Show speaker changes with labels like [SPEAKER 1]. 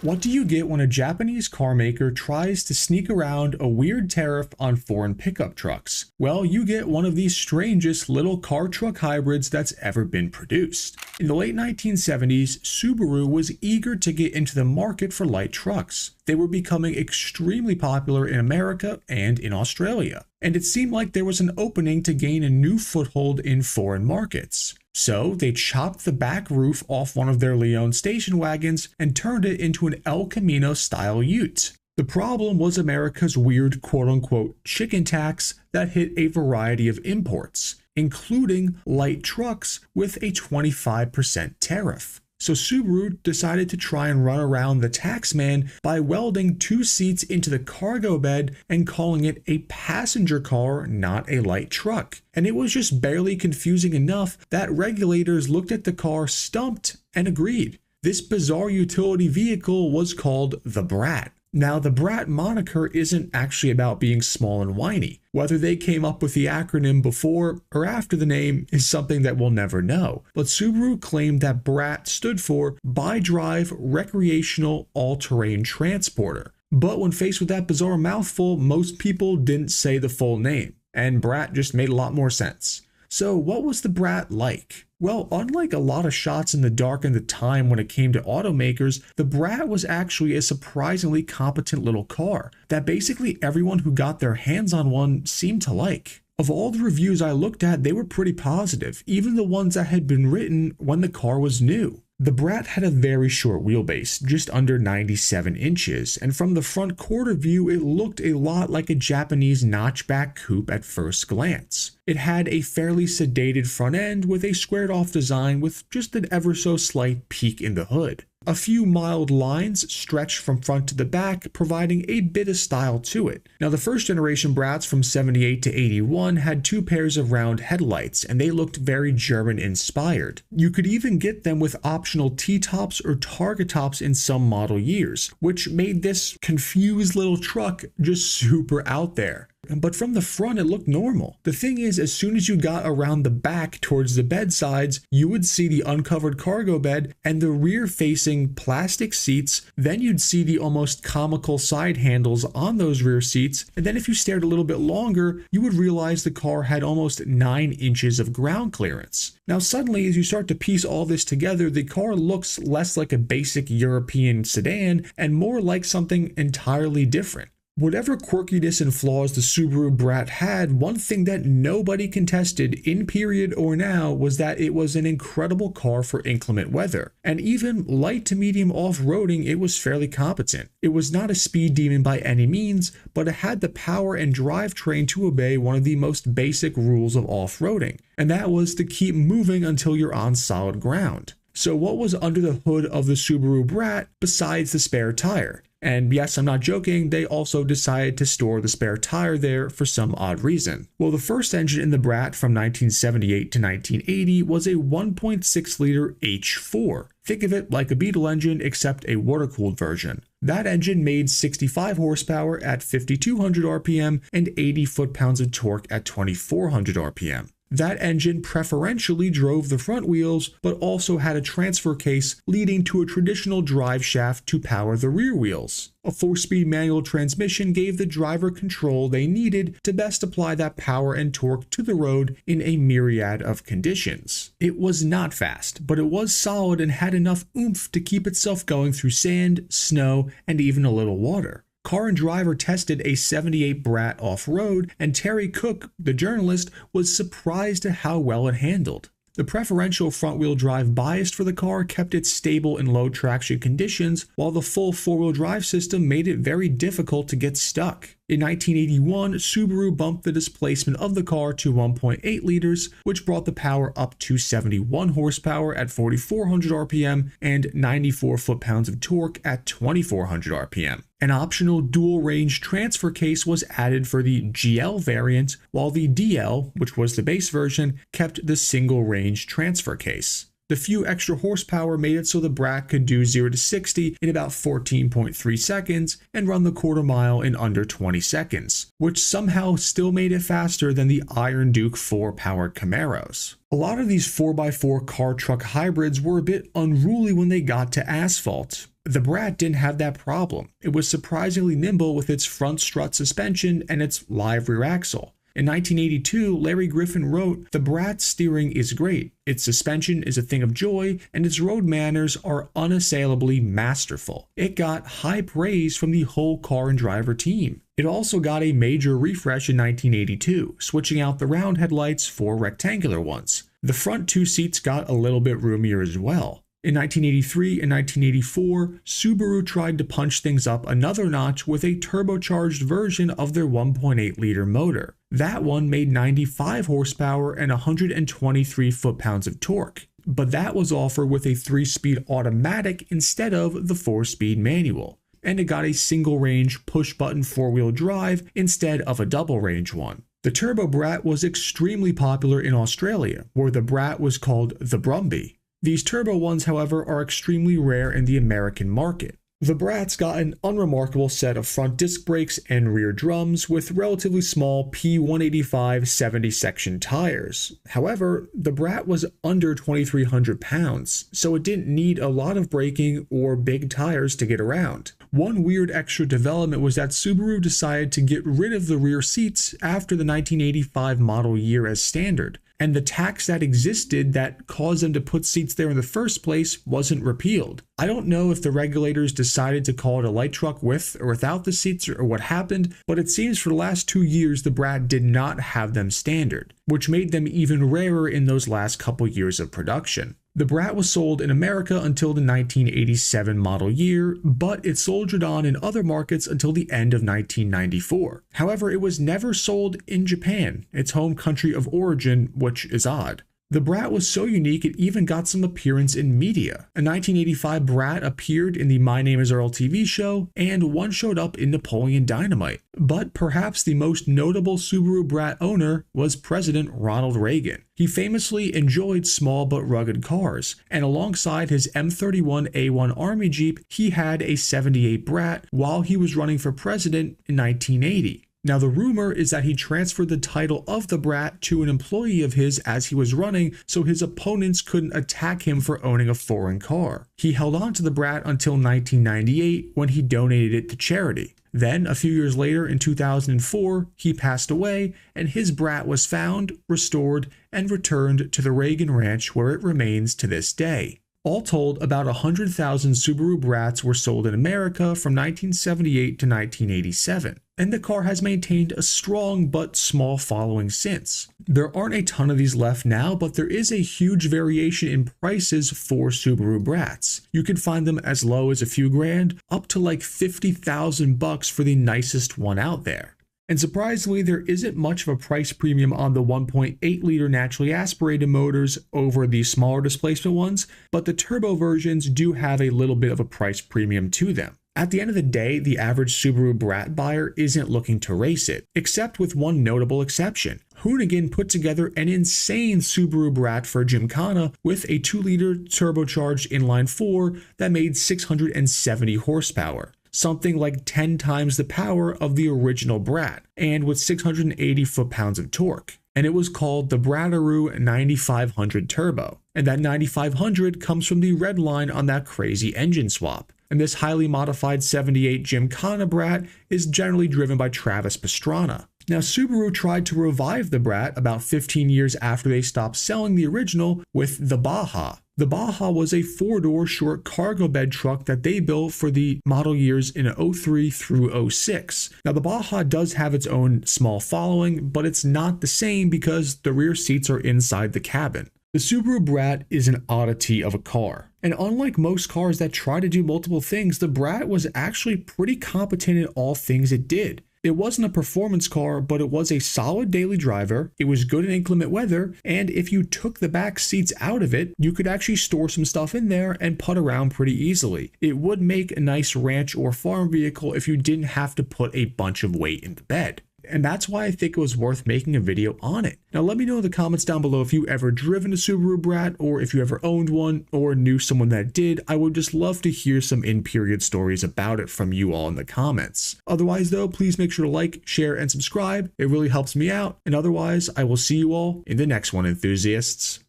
[SPEAKER 1] What do you get when a Japanese car maker tries to sneak around a weird tariff on foreign pickup trucks? Well, you get one of the strangest little car-truck hybrids that's ever been produced. In the late 1970s, Subaru was eager to get into the market for light trucks. They were becoming extremely popular in America and in Australia, and it seemed like there was an opening to gain a new foothold in foreign markets. So they chopped the back roof off one of their Leon station wagons and turned it into an El Camino style ute. The problem was America's weird quote-unquote chicken tax that hit a variety of imports, including light trucks with a 25% tariff. So Subaru decided to try and run around the tax man by welding 2 seats into the cargo bed and calling it a passenger car, not a light truck. And it was just barely confusing enough that regulators looked at the car stumped and agreed. This bizarre utility vehicle was called the BRAT. Now, the BRAT moniker isn't actually about being small and whiny. Whether they came up with the acronym before or after the name is something that we'll never know. But Subaru claimed that BRAT stood for Bi-Drive Recreational All-Terrain Transporter. But when faced with that bizarre mouthful, most people didn't say the full name, and BRAT just made a lot more sense. So what was the BRAT like? Well, unlike a lot of shots in the dark in the time when it came to automakers, the BRAT was actually a surprisingly competent little car that basically everyone who got their hands on one seemed to like. Of all the reviews I looked at, they were pretty positive, even the ones that had been written when the car was new. The BRAT had a very short wheelbase, just under 97 inches, and from the front quarter view it looked a lot like a Japanese notchback coupe at first glance. It had a fairly sedated front end with a squared off design with just an ever so slight peak in the hood. A few mild lines stretched from front to the back, providing a bit of style to it. Now, the first generation Brats from 78 to 81 had 2 pairs of round headlights, and they looked very German inspired. You could even get them with optional T-tops or target tops in some model years, which made this confused little truck just super out there. But from the front, it looked normal. The thing is, as soon as you got around the back towards the bedsides, you would see the uncovered cargo bed and the rear-facing plastic seats. Then you'd see the almost comical side handles on those rear seats. And then if you stared a little bit longer, you would realize the car had almost 9 inches of ground clearance. Now suddenly, as you start to piece all this together, the car looks less like a basic European sedan and more like something entirely different. Whatever quirkiness and flaws the Subaru BRAT had, one thing that nobody contested in period or now was that it was an incredible car for inclement weather. And even light to medium off-roading, it was fairly competent. It was not a speed demon by any means, but it had the power and drivetrain to obey one of the most basic rules of off-roading, and that was to keep moving until you're on solid ground. So what was under the hood of the Subaru BRAT besides the spare tire? And yes, I'm not joking, they also decided to store the spare tire there for some odd reason. Well, the first engine in the BRAT from 1978 to 1980 was a 1.6 liter H4. Think of it like a Beetle engine except a water-cooled version. That engine made 65 horsepower at 5,200 RPM and 80 foot-pounds of torque at 2,400 RPM. That engine preferentially drove the front wheels, but also had a transfer case leading to a traditional drive shaft to power the rear wheels. A 4-speed manual transmission gave the driver control they needed to best apply that power and torque to the road in a myriad of conditions. It was not fast, but it was solid and had enough oomph to keep itself going through sand, snow, and even a little water. Car and Driver tested a 78 BRAT off-road, and Terry Cook, the journalist, was surprised at how well it handled. The preferential front-wheel drive bias for the car kept it stable in low traction conditions, while the full 4-wheel drive system made it very difficult to get stuck. In 1981, Subaru bumped the displacement of the car to 1.8 liters, which brought the power up to 71 horsepower at 4,400 RPM and 94 foot-pounds of torque at 2,400 RPM. An optional dual-range transfer case was added for the GL variant, while the DL, which was the base version, kept the single-range transfer case. The The few extra horsepower made it so the Brat could do 0 to 60 in about 14.3 seconds and run the quarter mile in under 20 seconds, which somehow still made it faster than the Iron Duke 4-powered Camaros. A lot of these 4x4 car-truck hybrids were a bit unruly when they got to asphalt. The Brat didn't have that problem. It was surprisingly nimble with its front strut suspension and its live rear axle. In 1982, Larry Griffin wrote, "The Brat's steering is great, its suspension is a thing of joy, and its road manners are unassailably masterful." It got high praise from the whole car and driver team. It also got a major refresh in 1982, switching out the round headlights for rectangular ones. The front two seats got a little bit roomier as well. In 1983 and 1984, Subaru tried to punch things up another notch with a turbocharged version of their 1.8-liter motor. That one made 95 horsepower and 123 foot-pounds of torque, but that was offered with a 3-speed automatic instead of the 4-speed manual. And it got a single-range push-button 4-wheel drive instead of a double-range one. The Turbo Brat was extremely popular in Australia, where the Brat was called the Brumby. These turbo ones, however, are extremely rare in the American market. The Brat's got an unremarkable set of front disc brakes and rear drums with relatively small P185 70-section tires. However, the Brat was under 2,300 pounds, so it didn't need a lot of braking or big tires to get around. One weird extra development was that Subaru decided to get rid of the rear seats after the 1985 model year as standard, and the tax that existed that caused them to put seats there in the first place wasn't repealed. I don't know if the regulators decided to call it a light truck with or without the seats or what happened, but it seems for the last 2 years the Brat did not have them standard, which made them even rarer in those last couple years of production. The Brat was sold in America until the 1987 model year, but it soldiered on in other markets until the end of 1994. However, it was never sold in Japan, its home country of origin, which is odd. The Brat was so unique it even got some appearance in media. A 1985 Brat appeared in the My Name is Earl TV show, and one showed up in Napoleon Dynamite. But perhaps the most notable Subaru Brat owner was President Ronald Reagan. He famously enjoyed small but rugged cars, and alongside his M31A1 Army Jeep, he had a '78 Brat while he was running for president in 1980. Now, the rumor is that he transferred the title of the Brat to an employee of his as he was running, so his opponents couldn't attack him for owning a foreign car. He held on to the Brat until 1998 when he donated it to charity. Then, a few years later in 2004, he passed away, and his Brat was found, restored, and returned to the Reagan Ranch where it remains to this day. All told, about 100,000 Subaru Brats were sold in America from 1978 to 1987, and the car has maintained a strong but small following since. There aren't a ton of these left now, but there is a huge variation in prices for Subaru Brats. You can find them as low as a few grand, up to like 50,000 bucks for the nicest one out there. And surprisingly, there isn't much of a price premium on the 1.8-liter naturally aspirated motors over the smaller displacement ones, but the turbo versions do have a little bit of a price premium to them. At the end of the day, the average Subaru Brat buyer isn't looking to race it, except with one notable exception. Hoonigan put together an insane Subaru Brat for Gymkhana with a 2-liter turbocharged inline-4 that made 670 horsepower. Something like 10 times the power of the original Brat, and with 680 foot-pounds of torque. And it was called the Brataroo 9500 Turbo. And that 9500 comes from the red line on that crazy engine swap. And this highly modified '78 Gymkhana Brat is generally driven by Travis Pastrana. Now, Subaru tried to revive the Brat about 15 years after they stopped selling the original with the Baja. The Baja was a 4-door short cargo bed truck that they built for the model years in '03 through '06. Now, the Baja does have its own small following, but it's not the same because the rear seats are inside the cabin. The Subaru Brat is an oddity of a car, and unlike most cars that try to do multiple things, the Brat was actually pretty competent in all things it did. It wasn't a performance car, but it was a solid daily driver, it was good in inclement weather, and if you took the back seats out of it, you could actually store some stuff in there and putt around pretty easily. It would make a nice ranch or farm vehicle if you didn't have to put a bunch of weight in the bed. And that's why I think it was worth making a video on it. Now let me know in the comments down below if you ever driven a Subaru BRAT, or if you ever owned one or knew someone that did. I would just love to hear some in-period stories about it from you all in the comments. Otherwise though, please make sure to like, share, and subscribe. It really helps me out. And otherwise, I will see you all in the next one, enthusiasts.